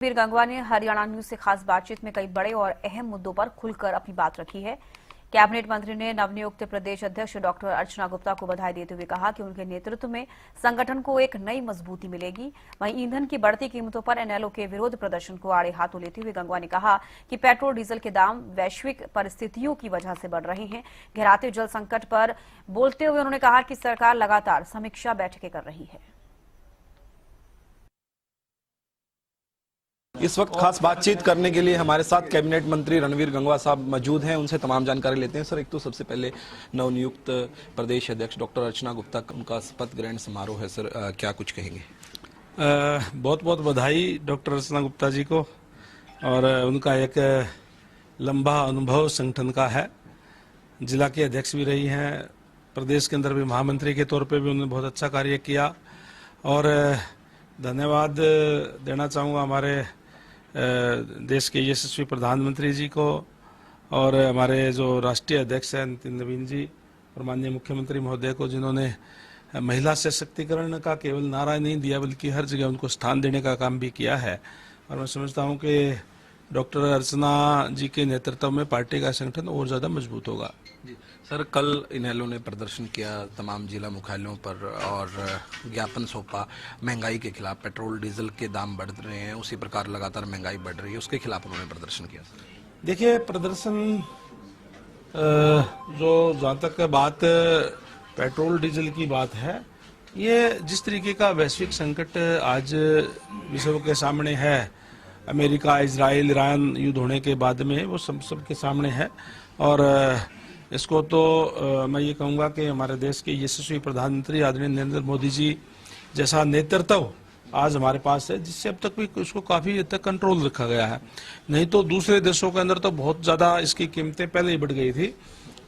रणवीर गंगवा ने हरियाणा न्यूज से खास बातचीत में कई बड़े और अहम मुद्दों पर खुलकर अपनी बात रखी है। कैबिनेट मंत्री ने नवनियुक्त प्रदेश अध्यक्ष डॉक्टर अर्चना गुप्ता को बधाई देते हुए कहा कि उनके नेतृत्व में संगठन को एक नई मजबूती मिलेगी। वहीं ईंधन की बढ़ती कीमतों पर एनएलओ के विरोध प्रदर्शन को आड़े हाथों लेते हुए गंगवा ने कहा कि पेट्रोल डीजल के दाम वैश्विक परिस्थितियों की वजह से बढ़ रहे हैं। गहराते जल संकट पर बोलते हुए उन्होंने कहा कि सरकार लगातार समीक्षा बैठकें कर रही है। इस वक्त खास बातचीत करने के लिए हमारे साथ कैबिनेट मंत्री रणवीर गंगवा साहब मौजूद हैं। उनसे तमाम जानकारी लेते हैं। सर, एक तो सबसे पहले नवनियुक्त प्रदेश अध्यक्ष डॉक्टर अर्चना गुप्ता उनका शपथ ग्रहण समारोह है। सर, क्या कुछ कहेंगे? बहुत बहुत बधाई डॉक्टर अर्चना गुप्ता जी को। और उनका एक लंबा अनुभव संगठन का है। जिला के अध्यक्ष भी रही हैं, प्रदेश के अंदर भी महामंत्री के तौर पे भी उन्होंने बहुत अच्छा कार्य किया। और धन्यवाद देना चाहूँगा हमारे देश के यशस्वी प्रधानमंत्री जी को और हमारे जो राष्ट्रीय अध्यक्ष हैं नितिन नवीन जी और माननीय मुख्यमंत्री महोदय को, जिन्होंने महिला सशक्तिकरण का केवल नारा नहीं दिया बल्कि हर जगह उनको स्थान देने का काम भी किया है। और मैं समझता हूं कि डॉक्टर अर्चना जी के नेतृत्व में पार्टी का संगठन और ज़्यादा मजबूत होगा। जी सर, कल इनेलो ने प्रदर्शन किया तमाम जिला मुख्यालयों पर और ज्ञापन सौंपा महंगाई के खिलाफ। पेट्रोल डीजल के दाम बढ़ रहे हैं, उसी प्रकार लगातार महंगाई बढ़ रही है, उसके खिलाफ उन्होंने प्रदर्शन किया। देखिए, प्रदर्शन जो जहाँ तक बात पेट्रोल डीजल की बात है, ये जिस तरीके का वैश्विक संकट आज विश्व के सामने है, अमेरिका, इजराइल, ईरान युद्ध होने के बाद में वो सबके सामने है। और इसको तो मैं ये कहूँगा कि हमारे देश के यशस्वी प्रधानमंत्री आदरणीय नरेंद्र मोदी जी जैसा नेतृत्व आज हमारे पास है, जिससे अब तक भी उसको काफ़ी हद तक कंट्रोल रखा गया है। नहीं तो दूसरे देशों के अंदर तो बहुत ज़्यादा इसकी कीमतें पहले ही बढ़ गई थी।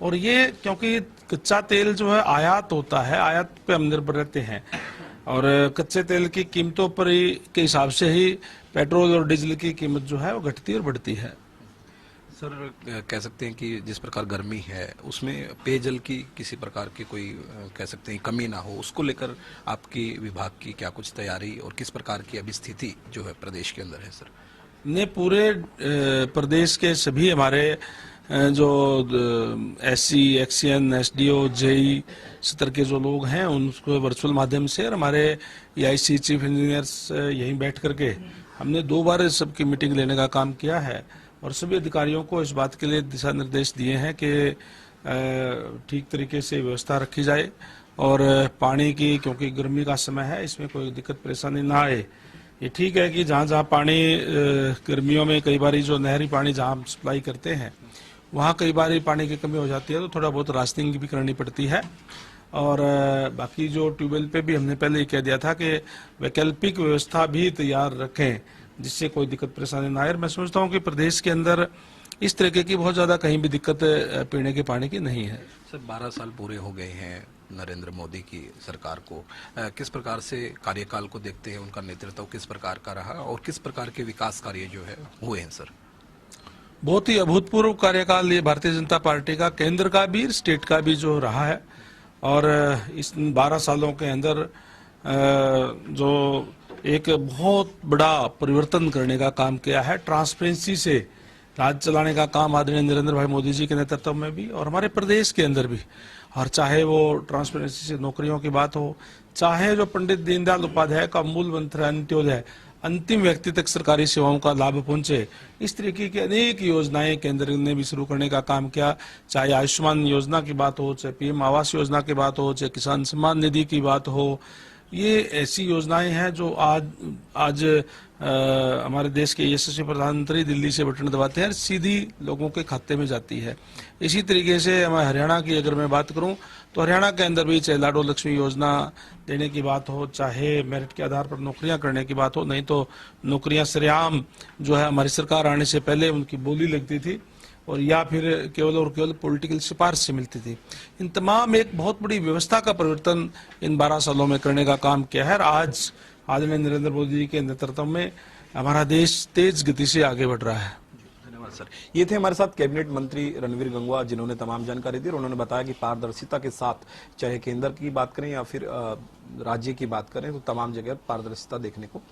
और ये क्योंकि कच्चा तेल जो है आयात होता है, आयात पे हम निर्भर रहते हैं और कच्चे तेल की कीमतों पर ही के हिसाब से ही पेट्रोल और डीजल की कीमत जो है वो घटती और बढ़ती है। सर, कह सकते हैं कि जिस प्रकार गर्मी है उसमें पेयजल की किसी प्रकार की कोई कह सकते हैं कमी ना हो, उसको लेकर आपकी विभाग की क्या कुछ तैयारी और किस प्रकार की अभी स्थिति जो है प्रदेश के अंदर है? सर, ने पूरे प्रदेश के सभी हमारे जो एससी, एक्सीएन, एसडीओ, जेई स्तर के जो लोग हैं उनको वर्चुअल माध्यम से और हमारे EIC चीफ इंजीनियर्स यहीं बैठ करके हमने 2 बार सबकी मीटिंग लेने का काम किया है। और सभी अधिकारियों को इस बात के लिए दिशा निर्देश दिए हैं कि ठीक तरीके से व्यवस्था रखी जाए और पानी की, क्योंकि गर्मी का समय है, इसमें कोई दिक्कत परेशानी ना आए। ये ठीक है कि जहाँ जहाँ पानी गर्मियों में कई बार जो नहरी पानी जहाँ हम सप्लाई करते हैं वहाँ कई बार पानी की कमी हो जाती है, तो थोड़ा बहुत रास्टिंग भी करनी पड़ती है। और बाकी जो ट्यूबवेल पे भी हमने पहले ही कह दिया था कि वैकल्पिक व्यवस्था भी तैयार रखें जिससे कोई दिक्कत परेशानी ना आए। मैं समझता हूँ कि प्रदेश के अंदर इस तरीके की बहुत ज़्यादा कहीं भी दिक्कत पीने के पानी की नहीं है। सर, 12 साल पूरे हो गए हैं नरेंद्र मोदी की सरकार को। किस प्रकार से कार्यकाल को देखते हैं? उनका नेतृत्व किस प्रकार का रहा और किस प्रकार के विकास कार्य जो है हुए हैं? सर, बहुत ही अभूतपूर्व कार्यकाल ये भारतीय जनता पार्टी का, केंद्र का भी, स्टेट का भी जो रहा है। और इस 12 सालों के अंदर जो एक बहुत बड़ा परिवर्तन करने का काम किया है, ट्रांसपेरेंसी से राज चलाने का काम आदरणीय नरेंद्र भाई मोदी जी के नेतृत्व में भी और हमारे प्रदेश के अंदर भी। और चाहे वो ट्रांसपेरेंसी से नौकरियों की बात हो, चाहे जो पंडित दीनदयाल उपाध्याय का मूल मंत्र अंत्योदय, अंतिम व्यक्ति तक सरकारी सेवाओं का लाभ पहुंचे, इस तरीके की अनेक योजनाएं केंद्र ने भी शुरू करने का काम किया। चाहे आयुष्मान योजना की बात हो, चाहे PM आवास योजना की बात हो, चाहे किसान सम्मान निधि की बात हो, ये ऐसी योजनाएं हैं जो आज हमारे देश के यशस्वी प्रधानमंत्री दिल्ली से बटन दबाते हैं, सीधी लोगों के खाते में जाती है। इसी तरीके से हमारे हरियाणा की अगर मैं बात करूं तो हरियाणा के अंदर भी चाहे लाडो लक्ष्मी योजना देने की बात हो, चाहे मेरिट के आधार पर नौकरियां करने की बात हो, नहीं तो नौकरियां सरेआम जो है हमारी सरकार आने से पहले उनकी बोली लगती थी और या फिर केवल और केवल पॉलिटिकल सिफारिश से मिलती थी। इन तमाम एक बहुत बड़ी व्यवस्था का परिवर्तन इन 12 सालों में करने का काम किया है। और आज आदरणीय नरेंद्र मोदी जी के नेतृत्व में हमारा देश तेज गति से आगे बढ़ रहा है। धन्यवाद सर। ये थे हमारे साथ कैबिनेट मंत्री रणवीर गंगवा, जिन्होंने तमाम जानकारी दी और उन्होंने बताया कि पारदर्शिता के साथ चाहे केंद्र की बात करें या फिर राज्य की बात करें तो तमाम जगह पारदर्शिता देखने को